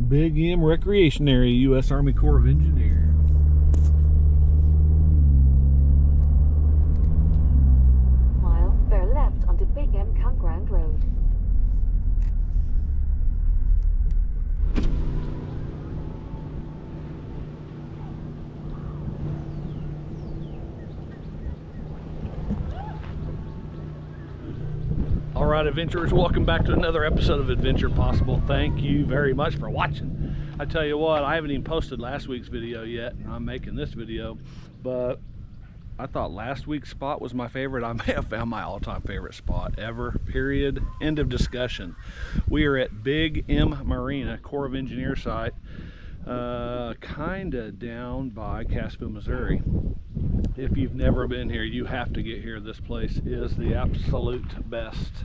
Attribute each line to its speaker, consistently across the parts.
Speaker 1: Big M Recreation Area, U.S. Army Corps of Engineers.
Speaker 2: Mile, bear left onto Big M Campground Road.
Speaker 1: All right, adventurers, welcome back to another episode of Adventure Possible. Thank you very much for watching. I tell you what, I haven't even posted last week's video yet, and I'm making this video, but I thought last week's spot was my favorite. I may have found my all-time favorite spot ever, period, end of discussion. We are at Big M Marina, Corps of Engineers site, kinda down by Cassville, Missouri. If you've never been here, you have to get here. This place is the absolute best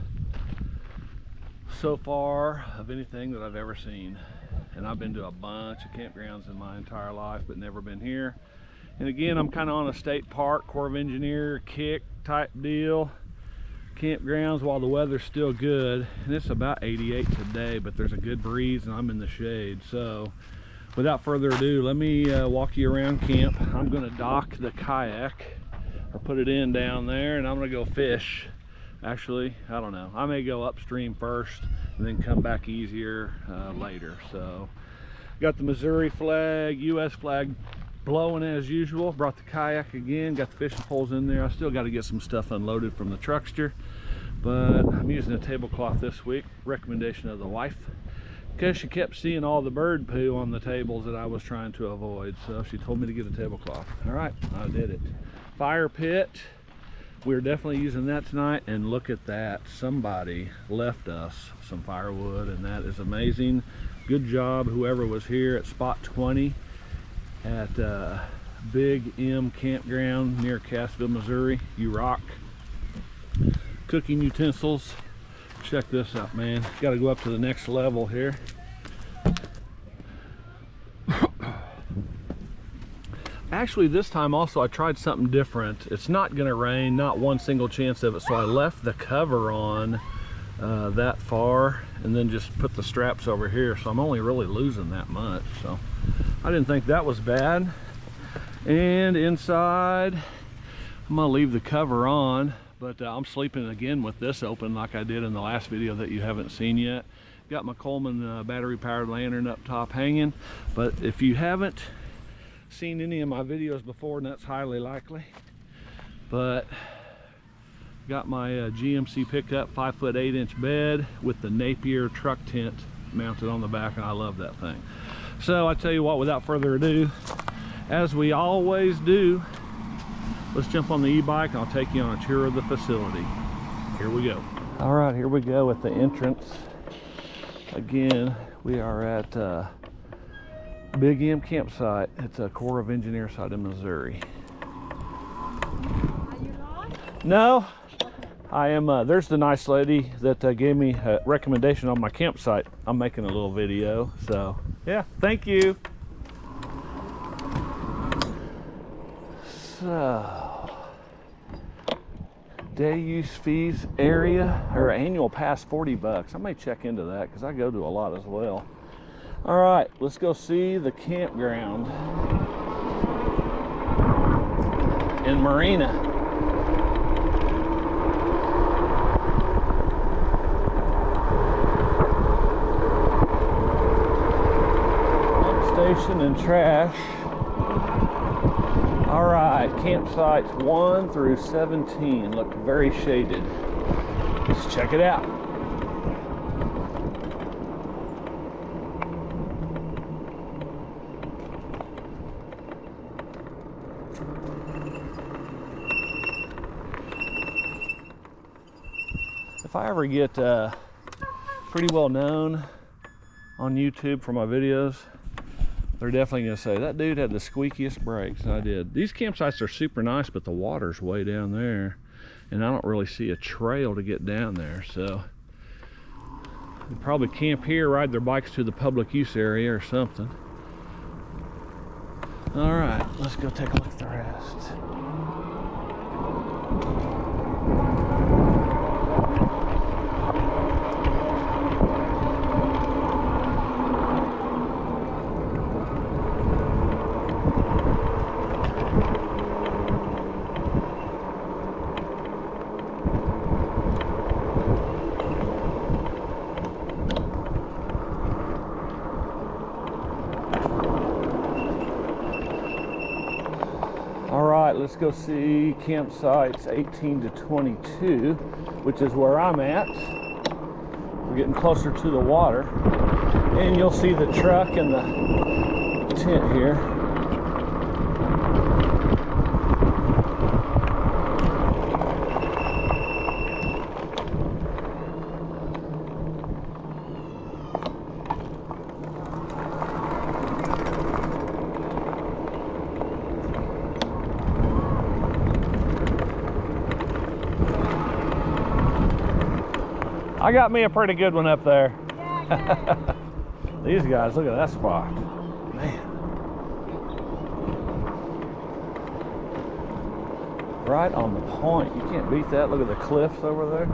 Speaker 1: so far of anything that I've ever seen. And I've been to a bunch of campgrounds in my entire life, but never been here. And again, I'm kind of on a state park, Corps of Engineer kick type deal. Campgrounds while the weather's still good. And it's about 88 today, but there's a good breeze and I'm in the shade. So without further ado, let me walk you around camp. I'm gonna dock the kayak or put it in down there, and I'm gonna go fish. Actually, I don't know. I may go upstream first and then come back easier later. So got the Missouri flag, US flag blowing as usual. Brought the kayak again, got the fishing poles in there. I still got to get some stuff unloaded from the truckster, but I'm using a tablecloth this week, recommendation of the wife, because she kept seeing all the bird poo on the tables that I was trying to avoid, so she told me to get a tablecloth. All right, I did it. Fire pit, we're definitely using that tonight. And look at that, somebody left us some firewood, and that is amazing. Good job whoever was here at spot 20 at Big M Campground near Cassville, Missouri. You rock. Cooking utensils, check this out, man. Got to go up to the next level here. Actually, this time also I tried something different. It's not gonna rain, not one single chance of it, so I left the cover on that far and then just put the straps over here, so I'm only really losing that much. So I didn't think that was bad. And inside, I'm gonna leave the cover on, but I'm sleeping again with this open like I did in the last video that you haven't seen yet. Got my Coleman battery powered lantern up top hanging, but if you haven't seen any of my videos before, and that's highly likely, but got my GMC pickup 5'8" bed with the Napier truck tent mounted on the back, and I love that thing. So I tell you what, without further ado, as we always do, let's jump on the e-bike and I'll take you on a tour of the facility. Here we go. All right, here we go at the entrance. Again, we are at Big M campsite. It's a Corps of Engineers site in Missouri.
Speaker 3: Are you lost?
Speaker 1: No, I am. There's the nice lady that gave me a recommendation on my campsite. I'm making a little video, so yeah, thank you. So, day use fees area, or annual pass, $40. I may check into that because I go to a lot as well. All right, let's go see the campground in Marina. Pump station and trash. All right, campsites 1 through 17 look very shaded. Let's check it out. If I ever get pretty well known on YouTube for my videos, they're definitely gonna say that dude had the squeakiest brakes, and I did. These campsites are super nice, but the water's way down there, and I don't really see a trail to get down there. So they probably camp here, ride their bikes to the public use area or something. All right, let's go take a look at the rest. go see campsites 18 to 22, which is where I'm at. We're getting closer to the water. And you'll see the truck and the tent here. I got me a pretty good one up there. Yeah, these guys, look at that spot. Man. Right on the point. You can't beat that. Look at the cliffs over there.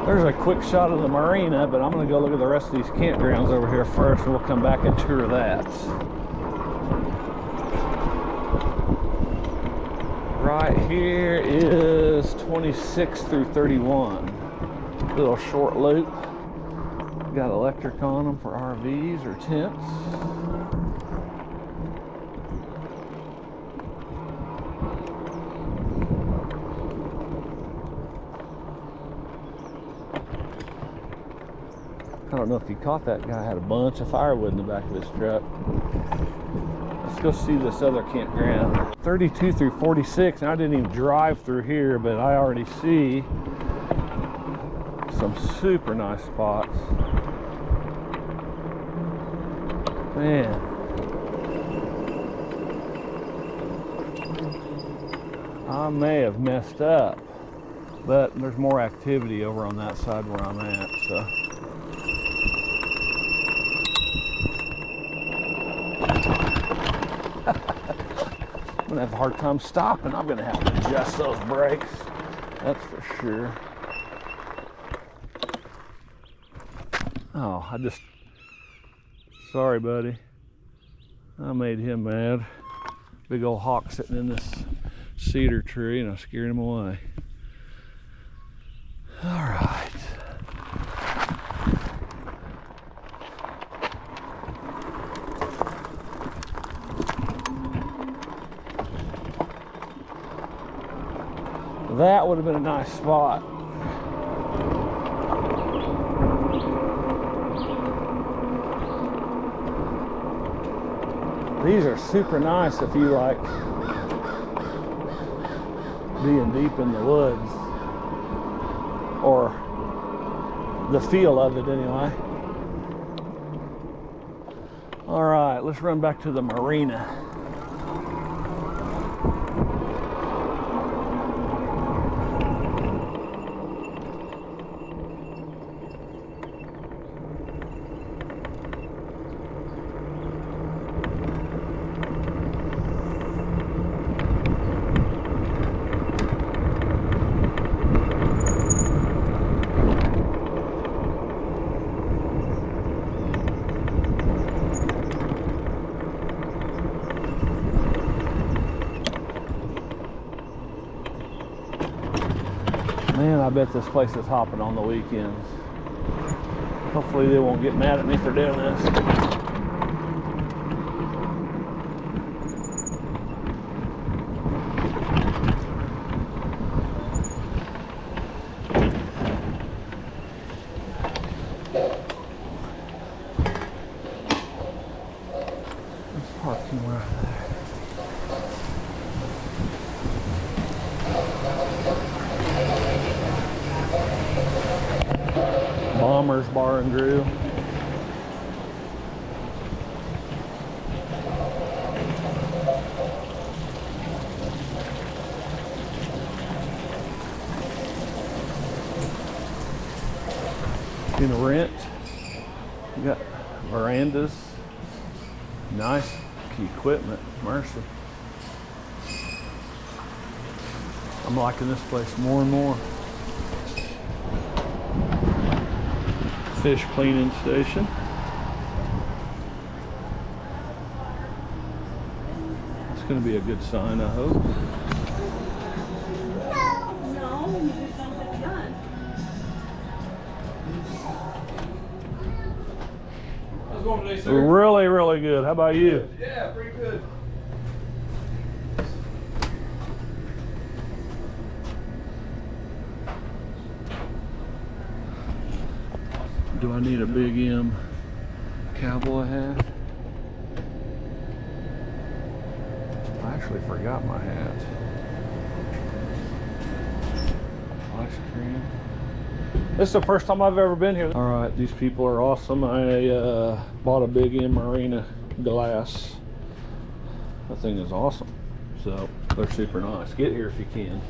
Speaker 1: There's a quick shot of the marina, but I'm going to go look at the rest of these campgrounds over here first, and we'll come back and tour that. Right here is 26 through 31. Little short loop. Got electric on them for RVs or tents. I don't know if you caught that guy. Had a bunch of firewood in the back of his truck. Let's go see this other campground. 32 through 46, and I didn't even drive through here, but I already see some super nice spots. Man. I may have messed up, but there's more activity over on that side where I'm at, so. I'm gonna have a hard time stopping. I'm gonna have to adjust those brakes. That's for sure. Oh, sorry, buddy. I made him mad. Big old hawk sitting in this cedar tree, and I scared him away. All right. That would have been a nice spot. These are super nice if you like being deep in the woods, or the feel of it anyway. All right, let's run back to the marina. Man, I bet this place is hopping on the weekends. Hopefully they won't get mad at me for doing this. Let's park somewhere out there. Bombers Bar and Grill. You can rent. You got verandas. Nice equipment. Mercy. I'm liking this place more and more. Fish cleaning station. It's going to be a good sign, I hope.
Speaker 3: No, you just don't put the gun.
Speaker 4: going today, sir?
Speaker 1: Really, really good. How about you?
Speaker 4: Yeah, pretty good.
Speaker 1: Do I need a big M cowboy hat? I actually forgot my hat. Ice cream. This is the first time I've ever been here. All right, these people are awesome. I bought a big M Marina glass. That thing is awesome. So they're super nice. Get here if you can.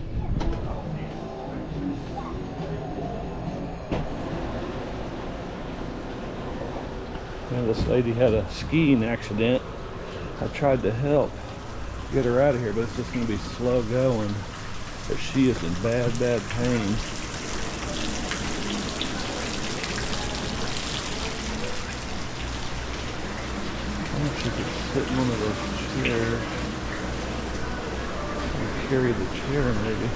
Speaker 1: Man, this lady had a skiing accident. I tried to help get her out of here, but it's just going to be slow going. But she is in bad, bad pain. I wonder if she could sit in one of those chairs. Or carry the chair, maybe.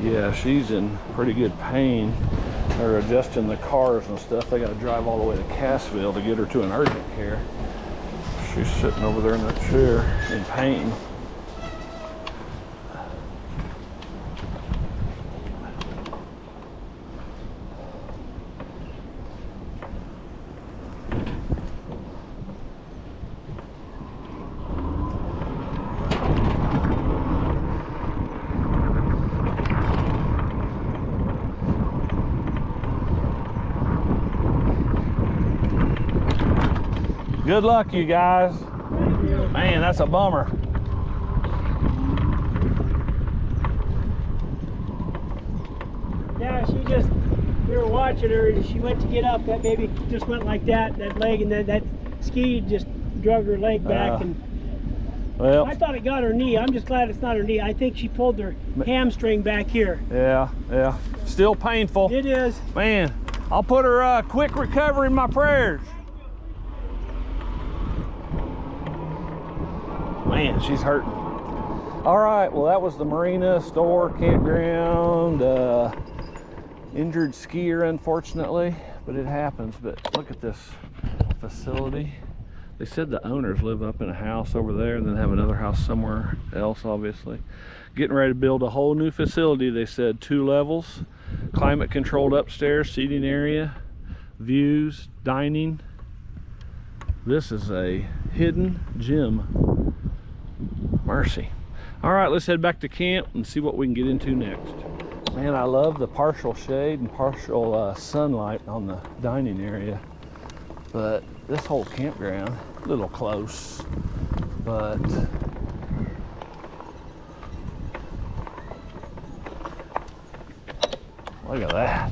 Speaker 1: Yeah, she's in pretty good pain. They're adjusting the cars and stuff. They got to drive all the way to Cassville to get her to an urgent care. She's sitting over there in that chair in pain. Good luck, you guys. Man, that's a bummer.
Speaker 5: Yeah, we were watching her, and she went to get up. That baby just went like that leg, and that ski just drug her leg back.
Speaker 1: Well,
Speaker 5: I thought it got her knee. I'm just glad it's not her knee. I think she pulled her hamstring back here.
Speaker 1: yeah. Still painful.
Speaker 5: It is.
Speaker 1: Man, I'll put her quick recovery in my prayers. Man, she's hurting. All right, well, that was the marina, store, campground, injured skier, unfortunately, but it happens. But look at this facility. They said the owners live up in a house over there and then have another house somewhere else, obviously. Getting ready to build a whole new facility. They said 2 levels, climate controlled upstairs, seating area, views, dining. This is a hidden gem. Mercy. All right, let's head back to camp and see what we can get into next. Man, I love the partial shade and partial sunlight on the dining area, but this whole campground, a little close, but look at that.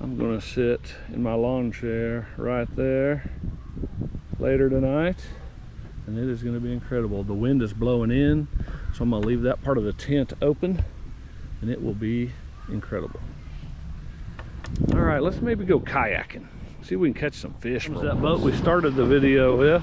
Speaker 1: I'm gonna sit in my lawn chair right there later tonight, and it is going to be incredible. The wind is blowing in, so I'm going to leave that part of the tent open, and it will be incredible. All right, let's maybe go kayaking. See if we can catch some fish. Was that boat we started the video with.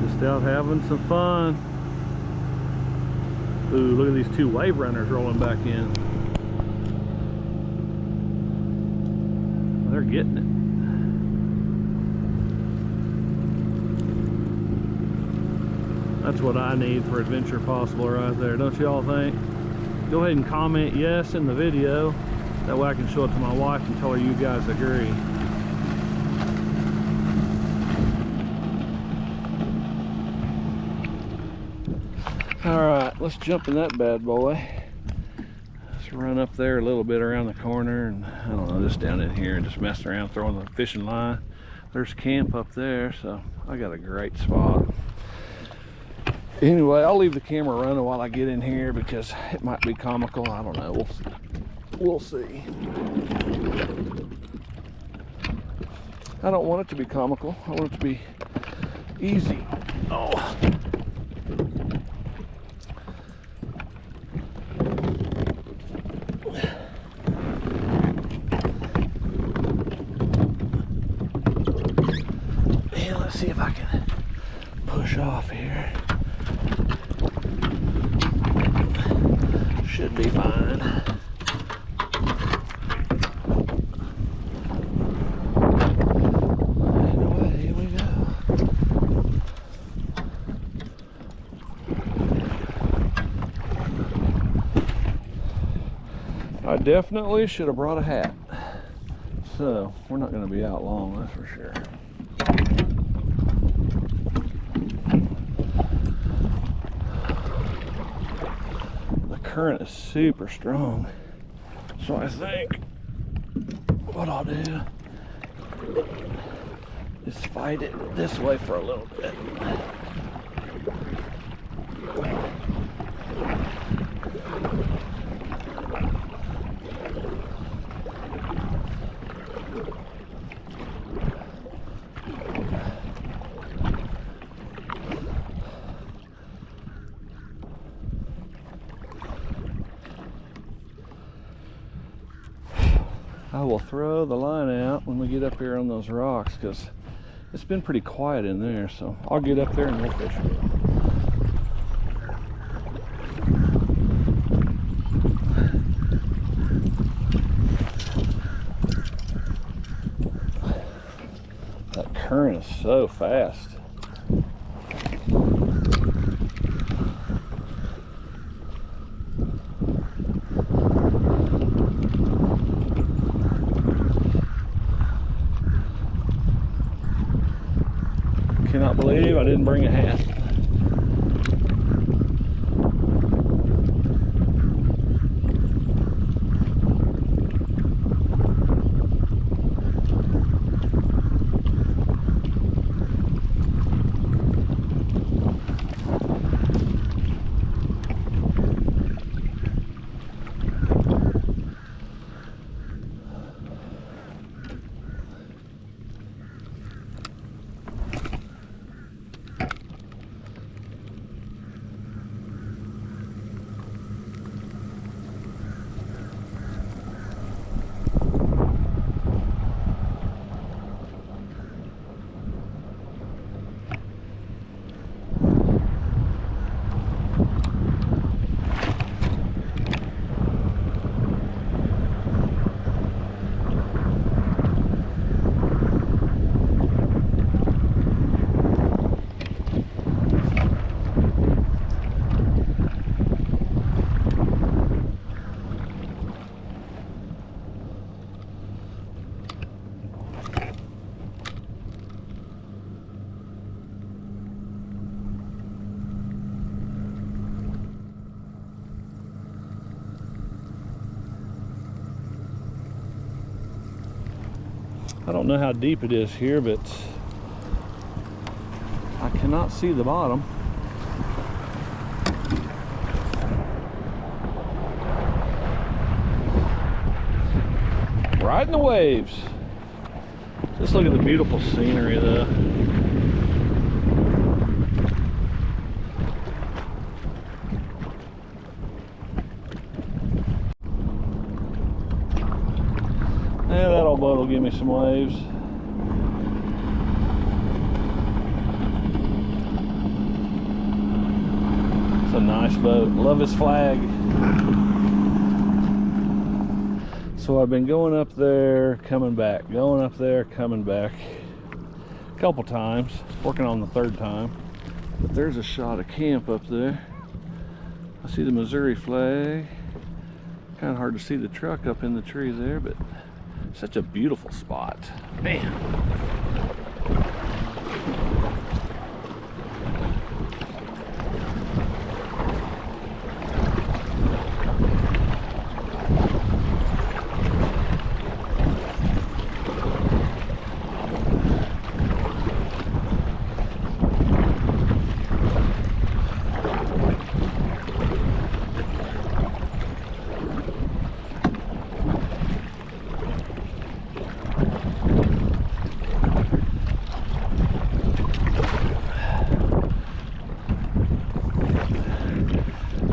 Speaker 1: Just out having some fun. Ooh, look at these 2 wave runners rolling back in. They're getting it. That's what I need for Adventure Possible right there, don't you all think? Go ahead and comment yes in the video. That way I can show it to my wife and tell her you guys agree. All right, let's jump in that bad boy. Let's run up there a little bit around the corner and I don't know, just down in here and just mess around throwing the fishing line. There's camp up there, so I got a great spot. Anyway, I'll leave the camera running while I get in here because it might be comical. I don't know, we'll see. I don't want it to be comical. I want it to be easy. Oh. I definitely should have brought a hat. So we're not going to be out long, that's for sure. The current is super strong, so I think what I'll do is fight it this way for a little bit. I will throw the line out when we get up here on those rocks because it's been pretty quiet in there, so I'll get up there and we'll fish it. That current is so fast. Cannot believe I didn't bring a hat. I don't know how deep it is here, but I cannot see the bottom. Right in the waves. Just look at the beautiful scenery though. Yeah, that old boat will give me some waves. It's a nice boat. Love his flag. So I've been going up there, coming back, going up there, coming back a couple times, working on the third time. But there's a shot of camp up there. I see the Missouri flag. Kind of hard to see the truck up in the tree there, but such a beautiful spot. Man.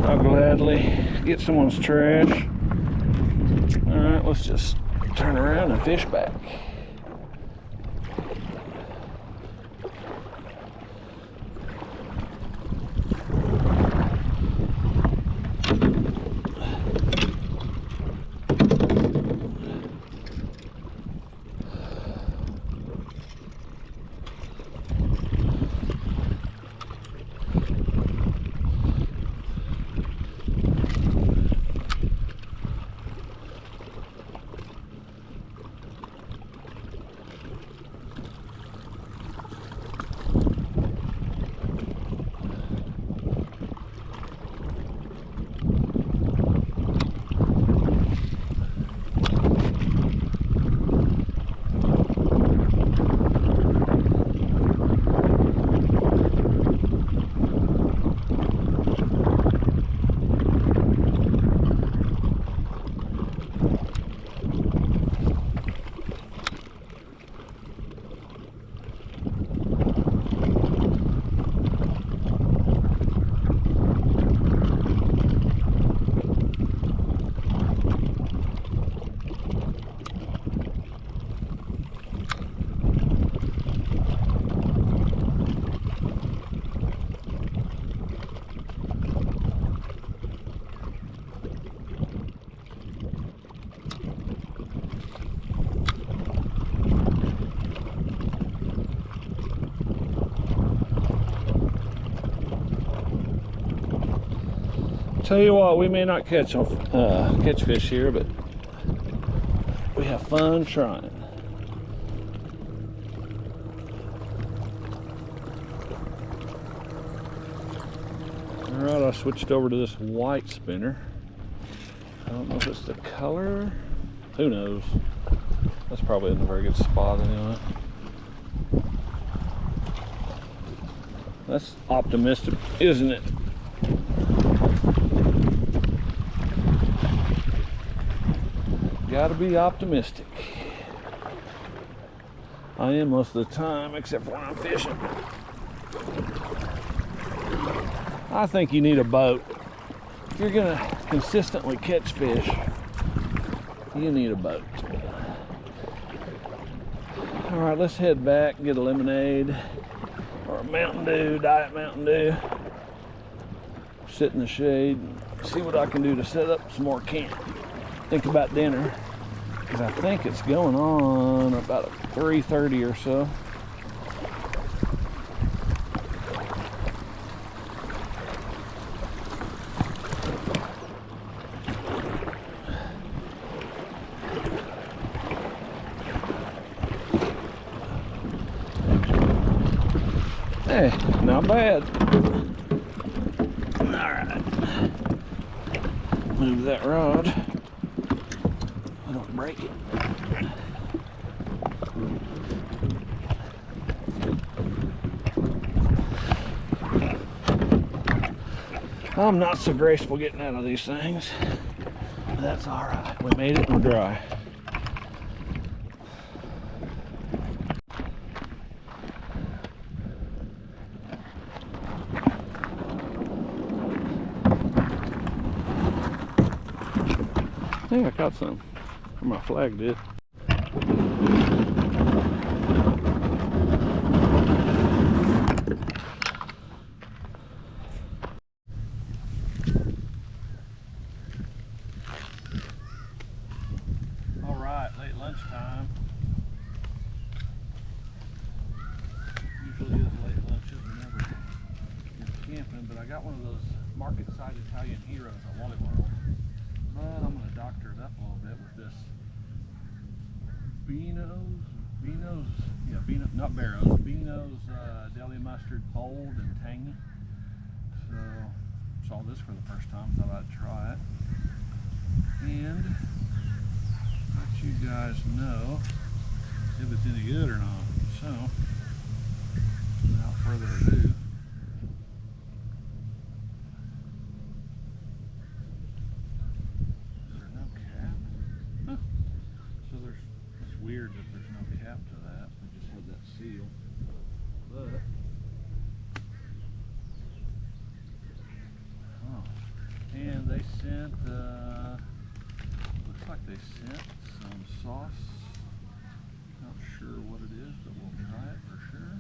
Speaker 1: I'll gladly get someone's trash. All right, let's just turn around and fish back. Tell you what, we may not catch fish here, but we have fun trying. All right, I switched over to this white spinner. I don't know if it's the color. Who knows? That's probably in a very good spot anyway. That's optimistic, isn't it? Gotta be optimistic. I am most of the time, except for when I'm fishing. I think you need a boat. If you're gonna consistently catch fish, you need a boat. All right, let's head back and get a lemonade or a Mountain Dew, Diet Mountain Dew. Sit in the shade and see what I can do to set up some more camp. Think about dinner, because I think it's going on about 3:30 or so. Hey, not bad. All right, move that rod. I don't break it. I'm not so graceful getting out of these things. But that's all right. We made it and we're dry. I think I caught some. Or my flag did. All right, late lunchtime. Usually is late lunches whenever you're camping, but I got one of those market-side Italian heroes at Wally World. But I'm going to doctor it up a little bit with this not Barrows, Beano's deli mustard, bold and tangy. So saw this for the first time, thought I'd try it and let you guys know if it's any good or not. So without further ado, weird that there's no cap to that. I just had that seal. But oh, and they sent looks like they sent some sauce. Not sure what it is, but we'll try it for sure.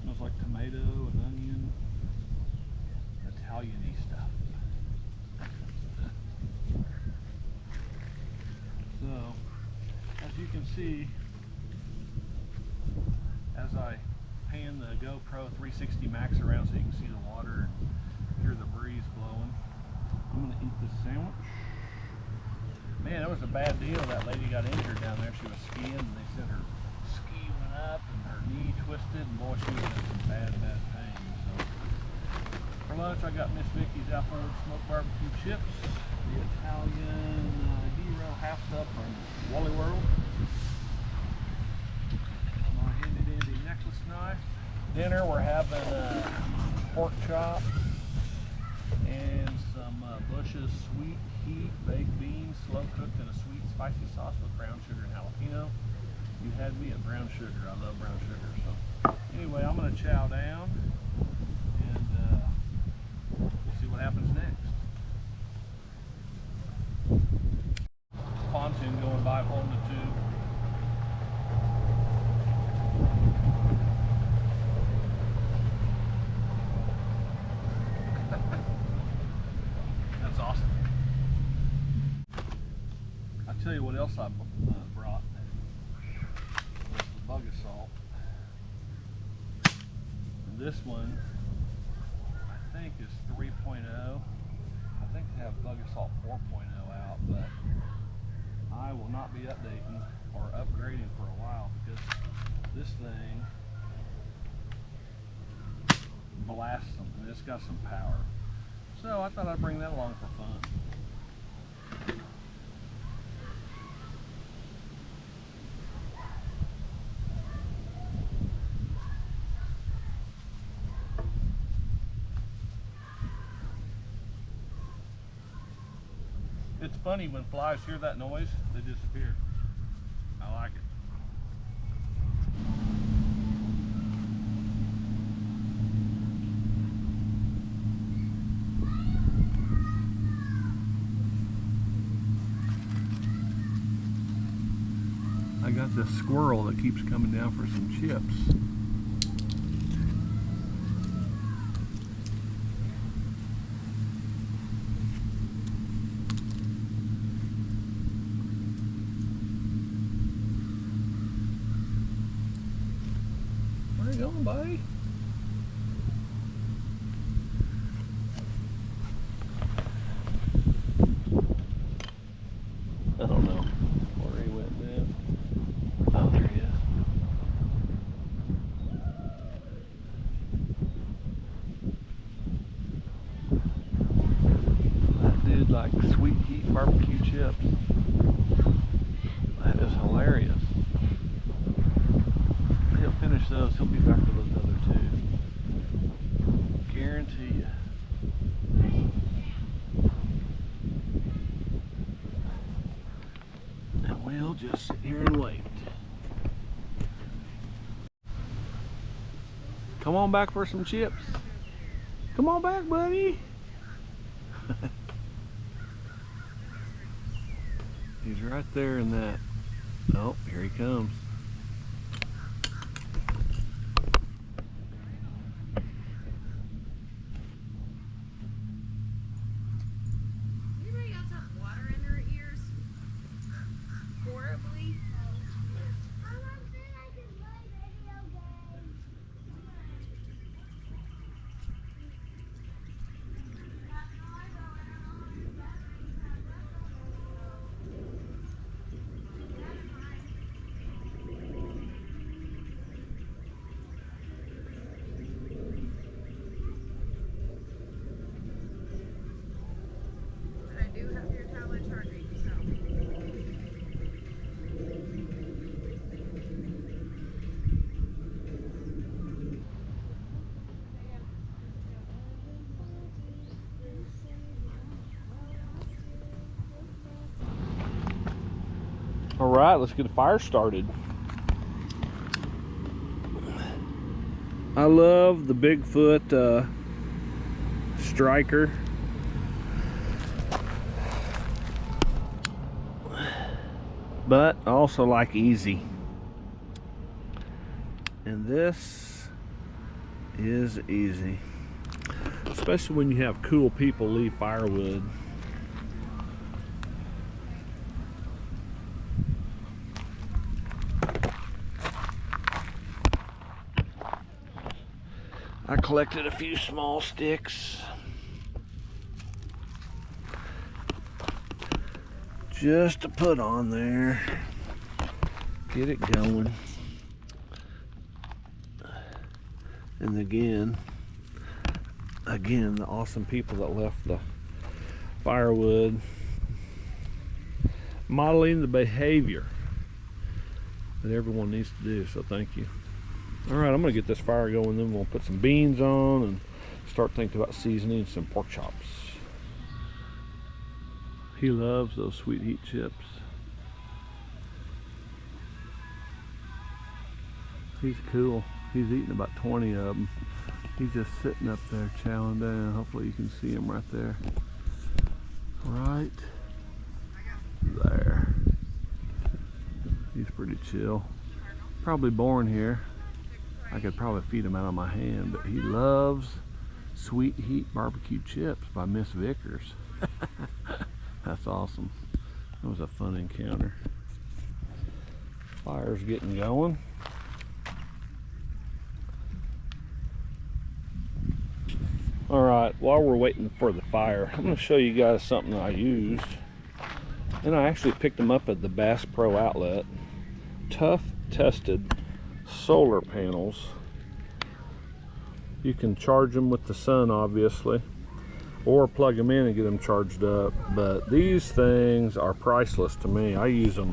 Speaker 1: Smells like tomato and onion, Italian-y stuff. So, as you can see, as I pan the GoPro 360 Max around so you can see the water and hear the breeze blowing, I'm going to eat this sandwich. Man, it was a bad deal. That lady got injured down there. She was skiing, and they said her ski went up and her knee twisted, and boy, she was in some bad pain. So, for lunch, I got Miss Vicky's apple smoked barbecue chips, the Italian hero half up from Wally World, my handy dandy necklace knife. Dinner, we're having pork chops and some Bush's sweet heat baked beans, slow cooked in a sweet spicy sauce with brown sugar and jalapeno. You had me at brown sugar. I love brown sugar. So anyway, I'm going to chow down and we'll see what happens next. Pontoon going by holding the tube. That's awesome. I'll tell you what else I brought was the bug assault. This one, I think, is 3.0. I think they have Bug Assault 4.0 out, but I will not be updating or upgrading for a while because this thing blasts them and it's got some power. So I thought I'd bring that along for fun. It's funny when flies hear that noise, they disappear. I like it. I got this squirrel that keeps coming down for some chips. Where you going, buddy? I don't know where he went then. Oh, there he is. That dude likes sweet heat barbecue chips. That is hilarious. He'll finish those, he'll be back for those other two. Guarantee you. And we'll just sit here and wait. Come on back for some chips. Come on back, buddy. He's right there in that. Oh, here he comes.
Speaker 4: Anybody else have water in their ears? Horribly? I do have your tablet charging, so.
Speaker 1: All right, let's get a fire started. I love the Bigfoot striker. But I also like easy. And this is easy. Especially when you have cool people leave firewood. I collected a few small sticks just to put on there, get it going. And again, the awesome people that left the firewood, modeling the behavior that everyone needs to do, so thank you. All right, I'm gonna get this fire going, then we'll put some beans on and start thinking about seasoning some pork chops. He loves those sweet heat chips. He's cool. He's eating about 20 of them. He's just sitting up there chowing down. Hopefully you can see him right there. Right there. He's pretty chill. Probably born here. I could probably feed him out of my hand, but he loves Sweet Heat Barbecue Chips by Miss Vickers. That's awesome. That was a fun encounter. Fire's getting going. Alright, while we're waiting for the fire, I'm going to show you guys something I used. And I actually picked them up at the Bass Pro Outlet. Tough tested solar panels. You can charge them with the sun, obviously, or plug them in and get them charged up. But these things are priceless to me. I use them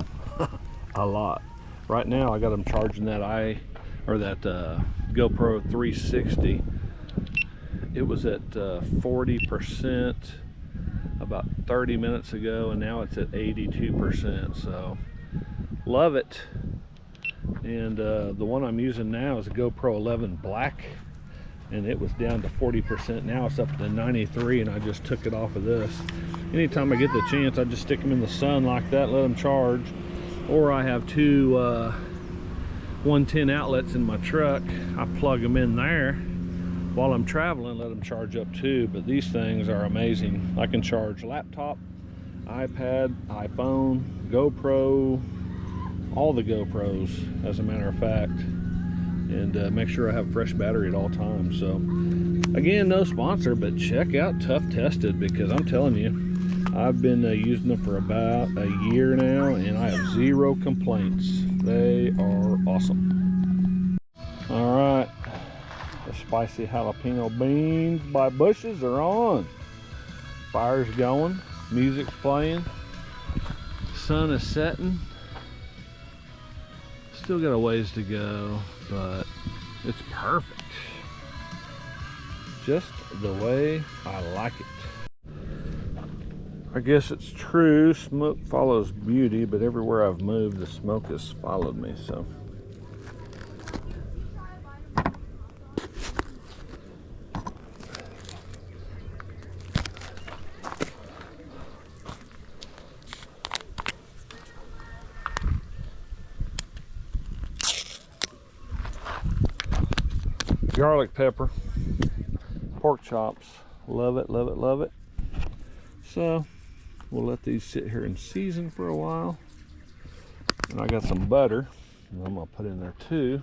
Speaker 1: a lot. Right now I got them charging that GoPro 360. It was at 40% about 30 minutes ago, and now it's at 82%. So love it. And the one I'm using now is a GoPro 11 Black, and it was down to 40%. Now it's up to 93, and I just took it off of this. Anytime I get the chance, I just stick them in the sun like that, let them charge. Or I have two 110 outlets in my truck. I plug them in there while I'm traveling, let them charge up too. But these things are amazing. I can charge laptop, iPad, iPhone, GoPro, all the GoPros, as a matter of fact, and make sure I have fresh battery at all times. So again, no sponsor, but check out Tough Tested, because I'm telling you, I've been using them for about a year now, and I have zero complaints. They are awesome. All right, the spicy jalapeno beans by Bush's are on. Fire's going, music's playing, sun is setting. Still got a ways to go, but it's perfect. Just the way I like it. I guess it's true, smoke follows beauty, but everywhere I've moved, the smoke has followed me, so. Garlic pepper, pork chops, love it, love it, love it. So we'll let these sit here and season for a while. And I got some butter, and I'm gonna put in there too.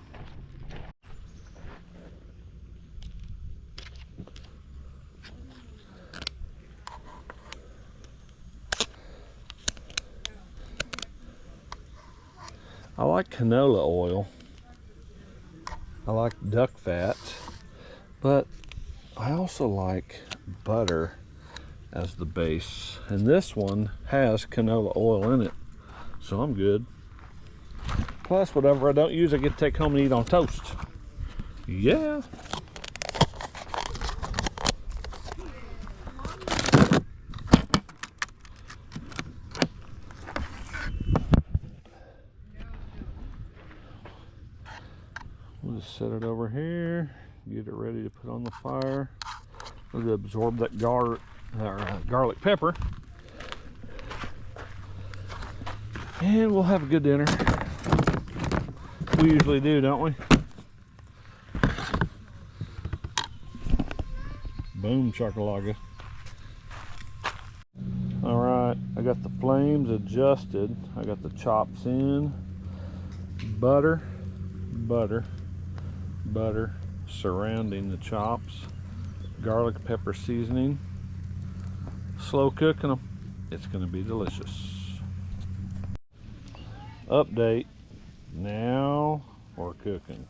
Speaker 1: I like canola oil. I like duck fat, but I also like butter as the base. And this one has canola oil in it, so I'm good. Plus, whatever I don't use, I get to take home and eat on toast. Yeah. We'll just set it over here, get it ready to put on the fire. We'll absorb that garlic pepper, and we'll have a good dinner. We usually do, don't we? Boom shakalaka. All right, I got the flames adjusted. I got the chops in. Butter, butter, butter surrounding the chops. Garlic pepper seasoning. Slow cooking them. It's going to be delicious. Update. Now we're cooking.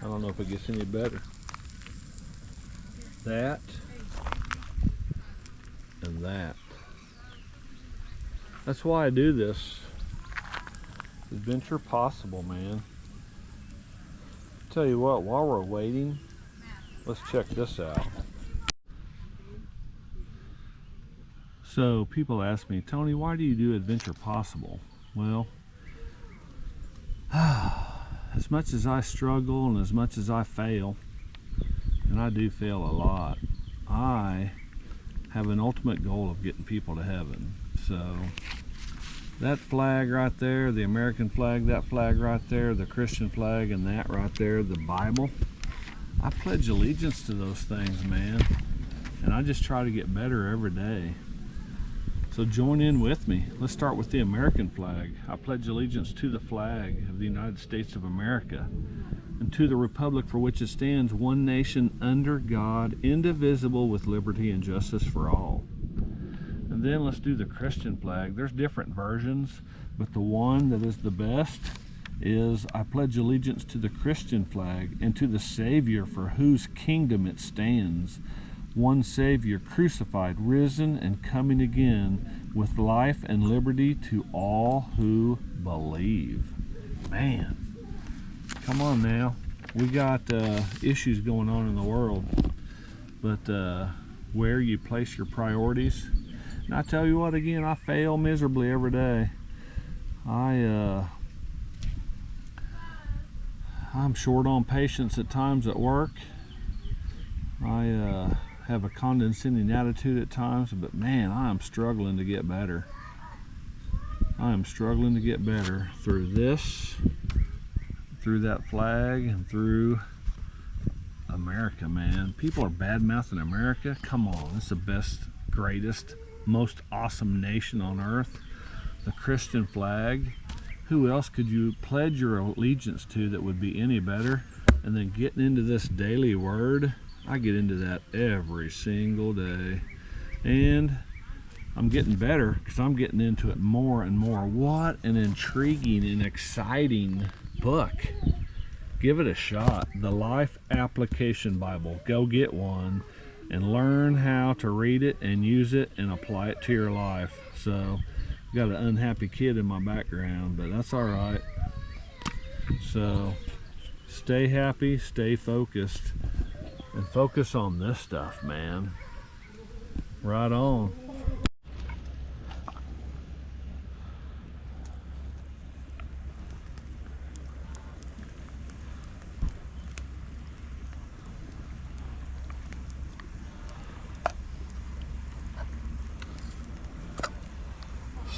Speaker 1: I don't know if it gets any better. That and that. That's why I do this. Adventure possible, man. Tell you what, while we're waiting, let's check this out. So people ask me, Tony, why do you do Adventure Possible? Well, as much as I struggle and as much as I fail, and I do fail a lot, I have an ultimate goal of getting people to heaven. So that flag right there, the American flag, that flag right there, the Christian flag, and that right there, the Bible, I pledge allegiance to those things, man. And I just try to get better every day. So join in with me. Let's start with the American flag. I pledge allegiance to the flag of the United States of America and to the republic for which it stands, one nation under God, indivisible, with liberty and justice for all. And then let's do the Christian flag. There's different versions, but the one that is the best is, I pledge allegiance to the Christian flag and to the Savior for whose kingdom it stands, one Savior, crucified, risen, and coming again, with life and liberty to all who believe. Man, come on now. We got issues going on in the world, but where you place your priorities. And I tell you what, again, I fail miserably every day. I'm short on patience at times at work. I have a condescending attitude at times, but man, I am struggling to get better. I am struggling to get better through this, through that flag, and through America, man. People are bad-mouthing America. Come on, it's the best, greatest, most awesome nation on earth. The Christian flag. Who else could you pledge your allegiance to that would be any better? And then getting into this daily word, I get into that every single day. And I'm getting better because I'm getting into it more and more. What an intriguing and exciting book. Give it a shot. The Life Application Bible. Go get one and learn how to read it and use it and apply it to your life. So, got an unhappy kid in my background, but that's all right. So, stay happy, stay focused, and focus on this stuff, man. Right on.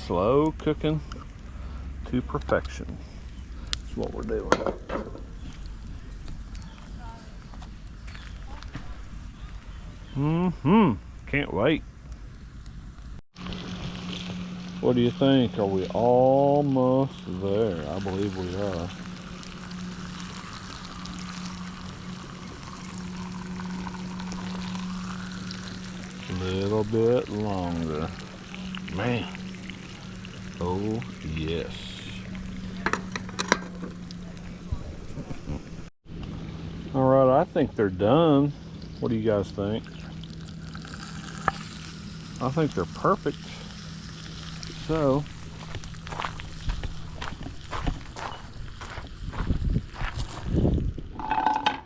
Speaker 1: Slow cooking to perfection. That's what we're doing. Can't wait. What do you think? Are we almost there? I believe we are. A little bit longer. Man. Oh, yes. All right, I think they're done. What do you guys think? I think they're perfect. So,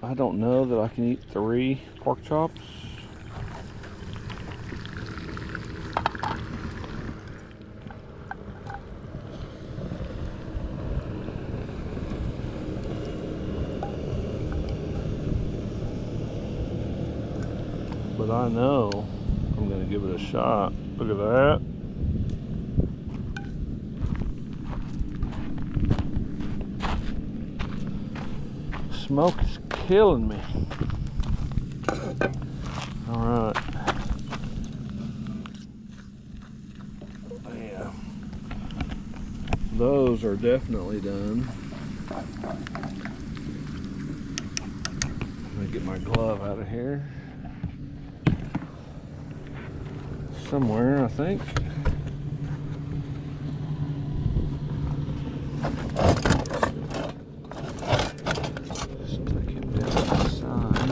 Speaker 1: I don't know that I can eat 3 pork chops. But I know I'm going to give it a shot. Look at that. Smoke is killing me. All right. Yeah. Those are definitely done. I'm going to get my glove out of here. Somewhere, I think. Stick him down the side.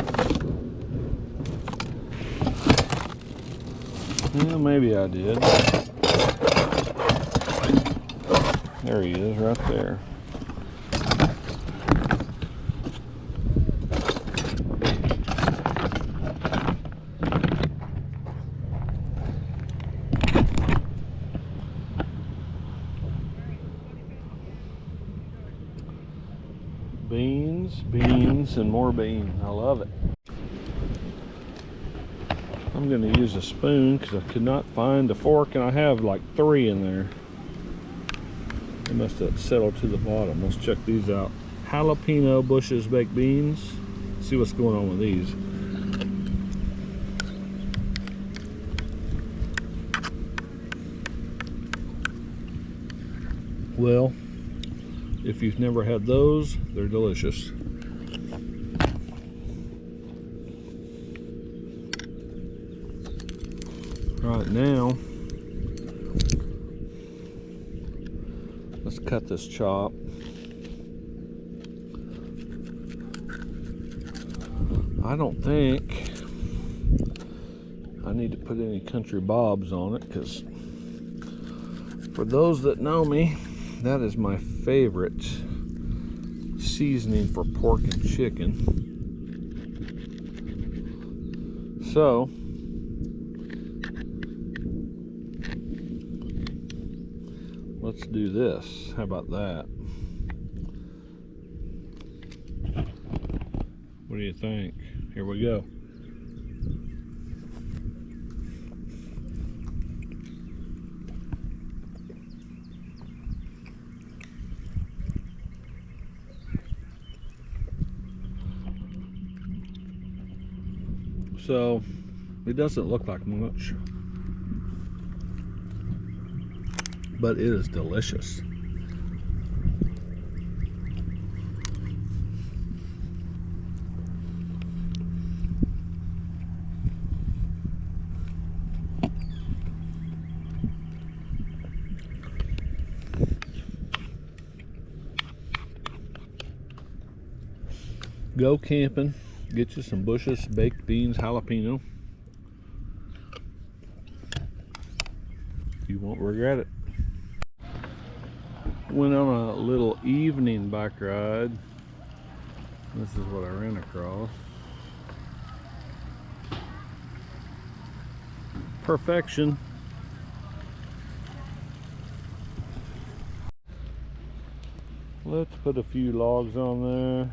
Speaker 1: Well, maybe I did. There he is, right there. Beans, and more beans. I love it. I'm going to use a spoon because I could not find a fork, and I have like 3 in there. They must have settled to the bottom. Let's check these out. Jalapeno Bush's baked beans. See what's going on with these. Well, if you've never had those, they're delicious. Right now, let's cut this chop. I don't think I need to put any country bobs on it, because for those that know me, that is my favorite seasoning for pork and chicken. So let's do this. How about that? What do you think? Here we go. So it doesn't look like much, but it is delicious. Go camping, get you some Bush's baked beans jalapeno. You won't regret it. Went on a little evening bike ride. This is what I ran across. Perfection. Let's put a few logs on there.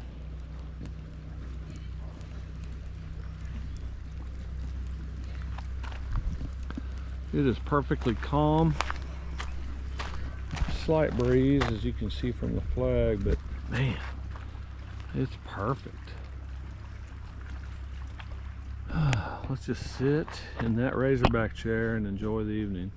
Speaker 1: It is perfectly calm. Slight breeze, as you can see from the flag, but man, it's perfect. Let's just sit in that razorback chair and enjoy the evening.